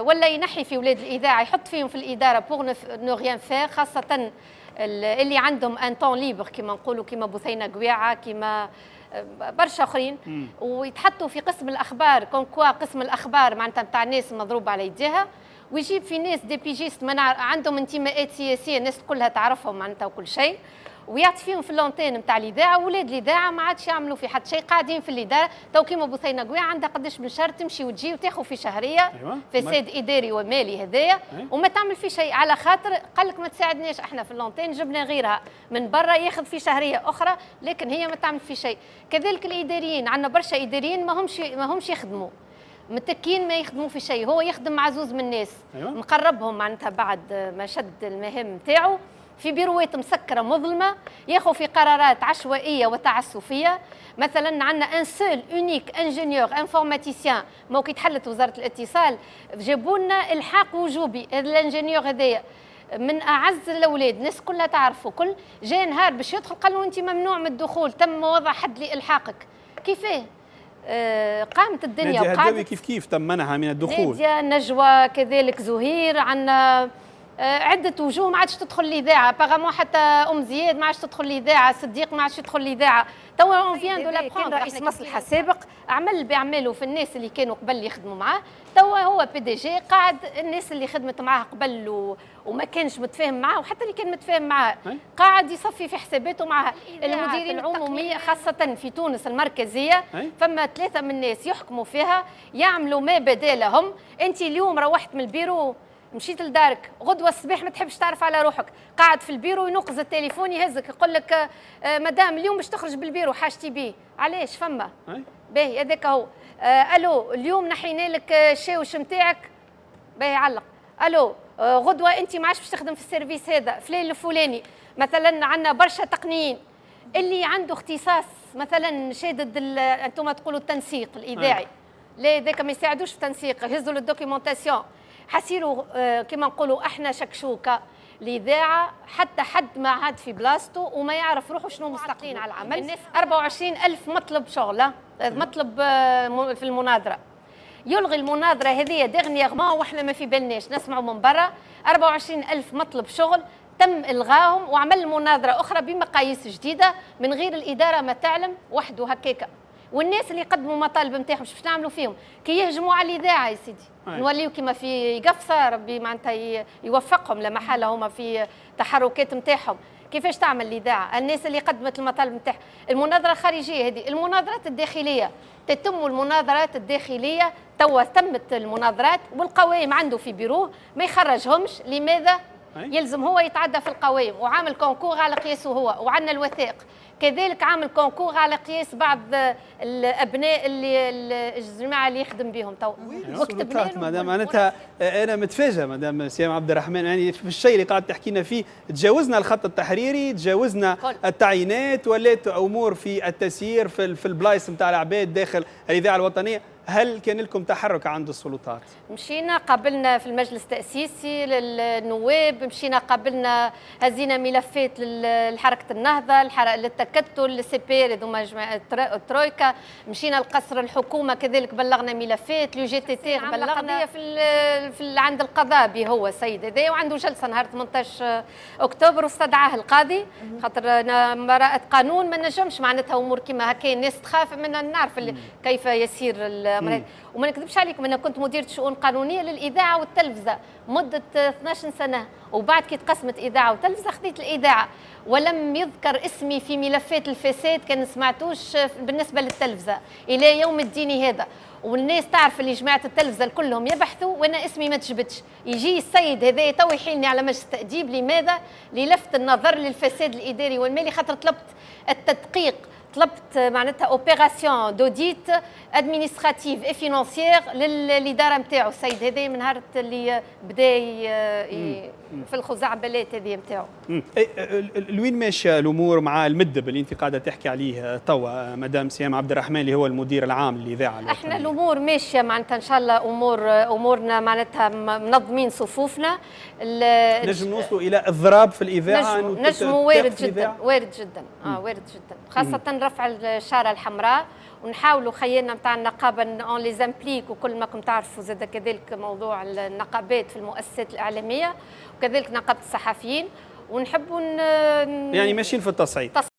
ولا ينحي في ولاد الاذاعه، يحط فيهم في الاداره بوغ نو ريان فير، خاصه اللي عندهم ان طون ليبر كما نقولوا، كما بثينه قويعه، كما برشا اخرين، ويتحطوا في قسم الاخبار كون كوا قسم الاخبار معناتها نتاع الناس مضروبه على يديها، ويجيب في ناس دي بيجيست عندهم انتماءات سياسيه الناس كلها تعرفهم معناتها وكل شيء، ويعطي فيهم في اللونتين نتاع الاذاعه. ولاد الاذاعه ما عادش يعملوا في حد شيء، قاعدين في الاداره تو كيما بثينه قويعه عندها قداش من شهر تمشي وتجي وتاخذ في شهريه فساد اداري ومالي هذايا، وما تعمل في شيء على خاطر قال لك ما تساعدناش احنا في اللونتين، جبنا غيرها من برا ياخذ في شهريه اخرى، لكن هي ما تعمل في شيء. كذلك الاداريين عندنا برشا اداريين ما همش يخدموا متكين، ما يخدموا في شيء، هو يخدم مع زوز من الناس مقربهم معناتها بعد ما شد المهام نتاعو في بيروات مسكره مظلمه، ياخذ في قرارات عشوائيه وتعسفيه. مثلا عندنا ان سول اونيك انجينيور انفورماتيسيان، ما كي تحلت وزاره الاتصال جابوا لنا الحاق وجوبي، الانجينيور هذايا من اعز الاولاد، الناس كلها تعرفه، كل جاء نهار باش يدخل قال له انت ممنوع من الدخول، تم وضع حد لالحاقك. كيفاه؟ قامت الدنيا نادية هداوي كيف تم منعها من الدخول. نادية نجوى كذلك زهير، عندنا عدة وجوه ما عادش تدخل الإذاعة، باغامون حتى أم زياد ما عادش تدخل الإذاعة، صديق ما عادش يدخل الإذاعة، توا اون فيان دو لابخوندر. رئيس مصلحة سابق عمل بأعماله في الناس اللي كانوا قبل يخدموا معاه، توا هو بي دي جي قاعد الناس اللي خدمت معاه قبل وما كانش متفاهم معاه، وحتى اللي كان متفاهم معاه قاعد يصفي في حساباته معها. المديرين العمومية خاصة في تونس المركزية فما 3 من الناس يحكموا فيها يعملوا ما بدا لهم. أنت اليوم روحت من البيرو مشيت لدارك، غدوه الصباح ما تحبش تعرف على روحك، قاعد في البيرو ينقز التليفون يهزك يقول لك مدام اليوم باش تخرج بالبيرو حاجتي بيه، علاش فما؟ باهي هذاك هو. الو اليوم نحينا لك الشاوش نتاعك، باهي علق. الو غدوه انت ما عادش باش تخدم في السيرفيس هذا فلان الفلاني. مثلا عندنا برشا تقنيين اللي عنده اختصاص مثلا شادد انتم تقولوا التنسيق الاذاعي، لا ذاك ما يساعدوش في التنسيق، يهزوا للدوكيومونتاسيون، حسيروا كما نقولوا احنا شكشوكه الاذاعه، حتى حد ما عاد في بلاصتو وما يعرف روحه شنو مستقلين على العمل. 24,000 مطلب شغل، مطلب في المناظره، يلغي المناظره هذه ديغنيغمون واحنا ما في بالناش نسمعوا من برا. 24,000 مطلب شغل تم الغاهم، وعمل مناظره اخرى بمقاييس جديده من غير الاداره ما تعلم وحده هكاكا. والناس اللي يقدموا مطالب نتاعهم باش نعملوا فيهم كي يهجموا على الاذاعه يا سيدي نوليو كما في قفصه، ربي معناتها يوفقهم لا محاله هما في تحركات نتاعهم. كيفاش تعمل الاذاعه؟ الناس اللي قدمت المطالب نتاعها، المناظره الخارجيه هذه، المناظرات الداخليه تتم المناظرات الداخليه، توا تمت المناظرات والقوائم عنده في بيروه ما يخرجهمش. لماذا؟ يلزم هو يتعدى في القوائم، وعامل كونكور على قياسه هو، وعندنا الوثائق. كذلك عامل كونكور على قياس بعض الابناء اللي الجماعه اللي يخدم بهم تو. وكتب لنا مدام معناتها انا متفاجئ مدام سيام عبد الرحمن، يعني في الشيء اللي قاعد تحكي لنا فيه تجاوزنا الخط التحريري، تجاوزنا التعيينات، ولات امور في التسيير في البلايص نتاع العباد داخل الاذاعه الوطنيه. هل كان لكم تحرك عند السلطات؟ مشينا قابلنا في المجلس التأسيسي للنواب، مشينا قابلنا هزينا ملفات لحركة النهضة، للتكتل، للسي بي هذوما الترويكا، مشينا لقصر الحكومة كذلك بلغنا ملفات، لو جي تي تي بلغنا في عند القضاء به هو السيد هذا، وعنده جلسة نهار 18 أكتوبر واستدعاه القاضي خاطر مراءة قانون ما نجمش معناتها أمور كيما هكا الناس تخاف من نعرف كيف يسير وما نكذبش عليكم انا كنت مديرة شؤون قانونيه للاذاعه والتلفزه مده 12 سنه، وبعد كي تقسمت اذاعه وتلفزه خذيت الاذاعه، ولم يذكر اسمي في ملفات الفساد كان سمعتوش بالنسبه للتلفزه الى يوم الدين هذا. والناس تعرف اللي جماعه التلفزه كلهم يبحثوا وانا اسمي ما تجبدش. يجي السيد هذا تو يحيلني على مجلس التاديب، لماذا؟ للفت النظر للفساد الاداري والمالي، خاطر طلبت التدقيق، طلبت معناتها اوبيراسيون دوديت ادمينستراتيف اي فينانسيير للاداره نتاعو السيد هذا من نهار اللي بدا في الخزعبلات هذه نتاعو. لوين ماشيه الامور مع المدب اللي انت قاعده تحكي عليه توا مدام سيام عبد الرحمن اللي هو المدير العام للاذاعه الوطنيه؟ احنا الامور ماشيه معناتها ان شاء الله، امورنا معناتها منظمين صفوفنا. نجم نوصلوا الى اضراب في الاذاعه؟ نجم وارد جدا، وارد جدا وارد جدا، خاصه رفع الشاره الحمراء ونحاولوا خيالنا نتاع النقابه اون لي زامبليك، وكل ما كنتم تعرفوا زاد كذلك موضوع النقابات في المؤسسات الاعلاميه وكذلك نقابه الصحفيين، ونحبوا يعني ماشيين في التصعيد.